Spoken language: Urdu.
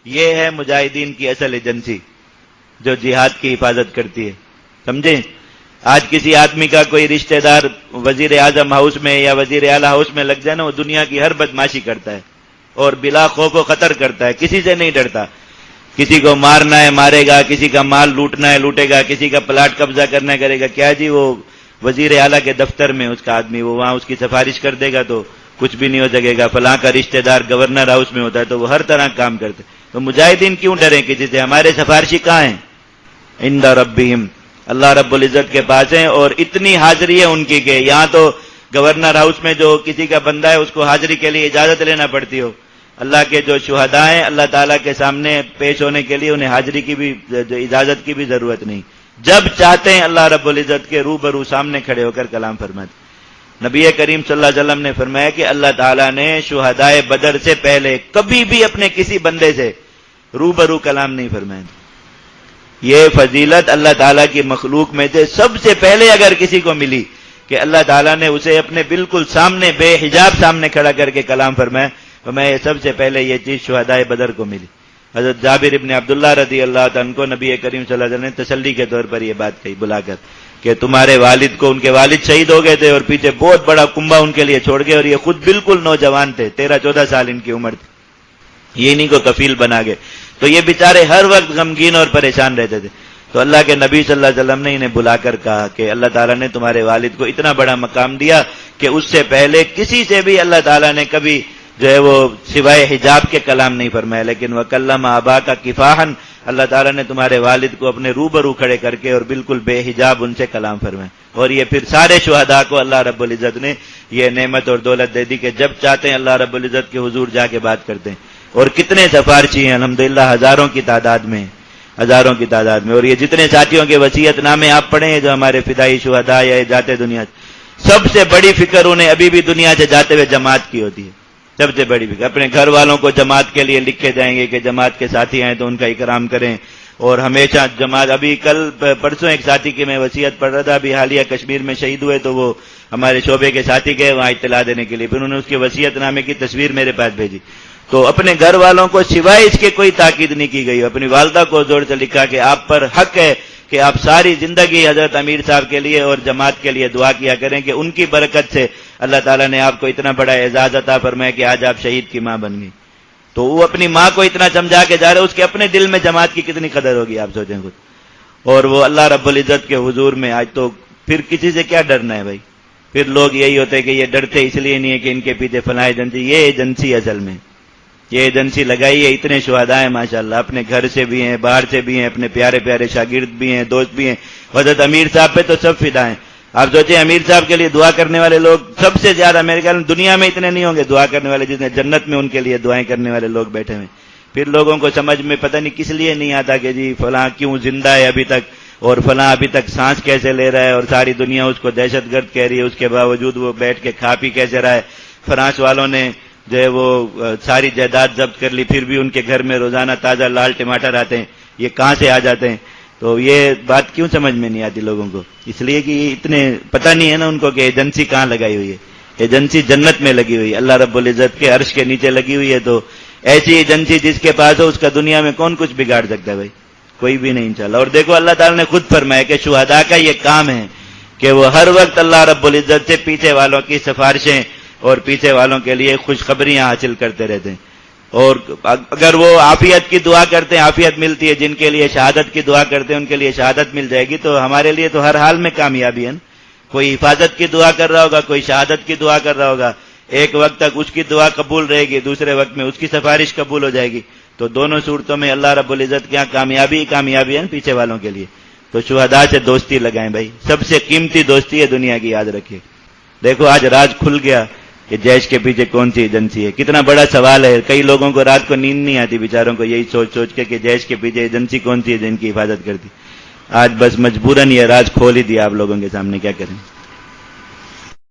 یہ ہے مجاہدین کی اصل ایجنسی جو جہاد کی حفاظت کرتی ہے. سمجھیں؟ آج کسی آدمی کا کوئی رشتہ دار وزیر اعظم ہاؤس میں یا وزیر اعلیٰ ہاؤس میں لگ جائے نا، وہ دنیا کی ہر بدماشی کرتا ہے اور بلا خوف و خطر کرتا ہے، کسی سے نہیں ڈرتا. کسی کو مارنا ہے مارے گا، کسی کا مال لوٹنا ہے لوٹے گا، کسی کا پلاٹ قبضہ کرنا کرے گا. کیا جی، وہ وزیر اعلیٰ کے دفتر میں اس کا آدمی، وہ وہاں اس کی سفارش کر دے گا تو کچھ بھی نہیں ہو سکے گا. فلاں کا رشتہ دار گورنر ہاؤس میں ہوتا ہے تو وہ ہر طرح کام کرتے. تو مجاہدین کیوں ڈریں کسی سے؟ ہمارے سفارشی کہاں ہیں؟ عند ربہم، اللہ رب العزت کے پاس ہیں. اور اتنی حاضری ہے ان کی کہ یہاں تو گورنر ہاؤس میں جو کسی کا بندہ ہے اس کو حاضری کے لیے اجازت لینا پڑتی ہو. اللہ کے جو شہداء ہیں اللہ تعالیٰ کے سامنے پیش ہونے کے لیے انہیں حاضری کی بھی اجازت کی بھی ضرورت نہیں. جب چاہتے ہیں اللہ رب العزت کے روبرو سامنے کھڑے ہو کر کلام فرماتے. نبی کریم صلی اللہ علیہ وسلم نے فرمایا کہ اللہ تعالیٰ نے شہداء بدر سے پہلے کبھی بھی اپنے کسی بندے سے روبرو کلام نہیں فرمایا. یہ فضیلت اللہ تعالیٰ کی مخلوق میں سے سب سے پہلے اگر کسی کو ملی کہ اللہ تعالیٰ نے اسے اپنے بالکل سامنے بے حجاب سامنے کھڑا کر کے کلام فرمایا، تو میں سب سے پہلے یہ چیز شہداء بدر کو ملی. حضرت جابر ابن عبداللہ رضی اللہ عنہ کو نبی کریم صلی اللہ علیہ وسلم نے تسلی کے طور پر یہ بات کہی بلا کر کہ تمہارے والد کو، ان کے والد شہید ہو گئے تھے اور پیچھے بہت بڑا کنبہ ان کے لیے چھوڑ گئے، اور یہ خود بالکل نوجوان تھے، 13-14 سال ان کی عمر تھی. یہ انہیں کو کفیل بنا گئے. تو یہ بیچارے ہر وقت غمگین اور پریشان رہتے تھے. تو اللہ کے نبی صلی اللہ علیہ وسلم نے انہیں بلا کر کہا کہ اللہ تعالیٰ نے تمہارے والد کو اتنا بڑا مقام دیا کہ اس سے پہلے کسی سے بھی اللہ تعالیٰ نے کبھی جو ہے وہ سوائے حجاب کے کلام نہیں فرمایا. لیکن وَكَلَّمَ أَبَاكَ كِفَاحًا، اللہ تعالیٰ نے تمہارے والد کو اپنے روبرو کھڑے کر کے اور بالکل بے حجاب ان سے کلام فرمایا. اور یہ پھر سارے شہداء کو اللہ رب العزت نے یہ نعمت اور دولت دے دی کہ جب چاہتے ہیں اللہ رب العزت کے حضور جا کے بات کرتے ہیں. اور کتنے سفارشی ہیں الحمدللہ، ہزاروں کی تعداد میں، ہزاروں کی تعداد میں. اور یہ جتنے ساتھیوں کے وصیت نامے آپ پڑھیں جو ہمارے فدائی شہداء یا جاتے دنیا، سب سے بڑی فکر انہیں ابھی بھی دنیا سے جاتے ہوئے جماعت کی ہوتی ہے. سب سے بڑی فکر اپنے گھر والوں کو جماعت کے لیے لکھ کے جائیں گے کہ جماعت کے ساتھی آئیں تو ان کا اکرام کریں. اور ہمیشہ جماعت، ابھی کل پرسوں ایک ساتھی کی میں وصیت پڑھ رہا تھا، ابھی حالیہ کشمیر میں شہید ہوئے تو وہ ہمارے شعبے کے ساتھی گئے وہاں اطلاع دینے کے لیے، پھر انہوں نے اس کے وصیت نامے کی تصویر میرے پاس بھیجی. تو اپنے گھر والوں کو سوائے اس کے کوئی تاکید نہیں کی گئی. اپنی والدہ کو زور سے لکھا کہ آپ پر حق ہے کہ آپ ساری زندگی حضرت امیر صاحب کے لیے اور جماعت کے لیے دعا کیا کریں کہ ان کی برکت سے اللہ تعالیٰ نے آپ کو اتنا بڑا اعزاز عطا فرمایا کہ آج آپ شہید کی ماں بن گئی. تو وہ اپنی ماں کو اتنا سمجھا کے جا رہے، اس کے اپنے دل میں جماعت کی کتنی قدر ہوگی آپ سوچیں خود. اور وہ اللہ رب العزت کے حضور میں آج تو پھر کسی سے کیا ڈرنا ہے بھائی. پھر لوگ یہی ہوتے کہ یہ ڈرتے اس لیے نہیں ہے کہ ان کے پیچھے فلاں ایجنسی. یہ ایجنسی اصل میں یہ ایجنسی لگائی ہے، اتنے شہداء ہیں ماشاءاللہ، اپنے گھر سے بھی ہیں، باہر سے بھی ہیں، اپنے پیارے پیارے شاگرد بھی ہیں، دوست بھی ہیں. حضرت امیر صاحب پہ تو سب فدا ہیں. آپ سوچیں امیر صاحب کے لیے دعا کرنے والے لوگ سب سے زیادہ میرے خیال میں دنیا میں اتنے نہیں ہوں گے دعا کرنے والے جتنے جنت میں ان کے لیے دعائیں کرنے والے لوگ بیٹھے ہوئے. پھر لوگوں کو سمجھ میں پتہ نہیں کس لیے نہیں آتا کہ جی فلاں کیوں زندہ ہے ابھی تک، اور فلاں ابھی تک سانس کیسے لے رہا ہے، اور ساری دنیا اس کو دہشت گرد کہہ رہی ہے، اس کے باوجود وہ بیٹھ کے کھا پی کیسے رہا ہے. فرانس والوں نے جو ہے وہ ساری جائیداد ضبط کر لی، پھر بھی ان کے گھر میں روزانہ تازہ لال ٹماٹر آتے ہیں. یہ کہاں سے آ جاتے ہیں؟ تو یہ بات کیوں سمجھ میں نہیں آتی لوگوں کو؟ اس لیے کہ اتنے پتہ نہیں ہے نا ان کو کہ ایجنسی کہاں لگائی ہوئی ہے. ایجنسی جنت میں لگی ہوئی ہے، اللہ رب العزت کے عرش کے نیچے لگی ہوئی ہے. تو ایسی ایجنسی جس کے پاس ہو اس کا دنیا میں کون کچھ بگاڑ سکتا ہے بھائی؟ کوئی بھی نہیں انشاءاللہ. اور دیکھو اللہ تعالیٰ نے خود فرمایا کہ شہداء کا یہ کام ہے کہ وہ ہر وقت اللہ رب العزت سے پیچھے والوں کی سفارشیں اور پیچھے والوں کے لیے خوشخبریاں حاصل کرتے رہتے ہیں. اور اگر وہ عافیت کی دعا کرتے ہیں عافیت ملتی ہے، جن کے لیے شہادت کی دعا کرتے ہیں ان کے لیے شہادت مل جائے گی. تو ہمارے لیے تو ہر حال میں کامیابی ہے نا. کوئی حفاظت کی دعا کر رہا ہوگا، کوئی شہادت کی دعا کر رہا ہوگا، ایک وقت تک اس کی دعا قبول رہے گی، دوسرے وقت میں اس کی سفارش قبول ہو جائے گی. تو دونوں صورتوں میں اللہ رب العزت کے یہاں کامیابی کامیابی ہے نا پیچھے والوں کے لیے. تو شہداء سے دوستی لگائیں بھائی، سب سے قیمتی دوستی ہے دنیا کی، یاد رکھیے. دیکھو آج راز کھل گیا کہ جیش کے پیچھے کون سی ایجنسی ہے. کتنا بڑا سوال ہے. کئی لوگوں کو رات کو نیند نہیں آتی بیچاروں کو یہی سوچ سوچ کے کہ جیش کے پیچھے ایجنسی کون سی ہے جن کی حفاظت کرتی. آج بس مجبوراً یہ راز کھول ہی دیا آپ لوگوں کے سامنے، کیا کریں.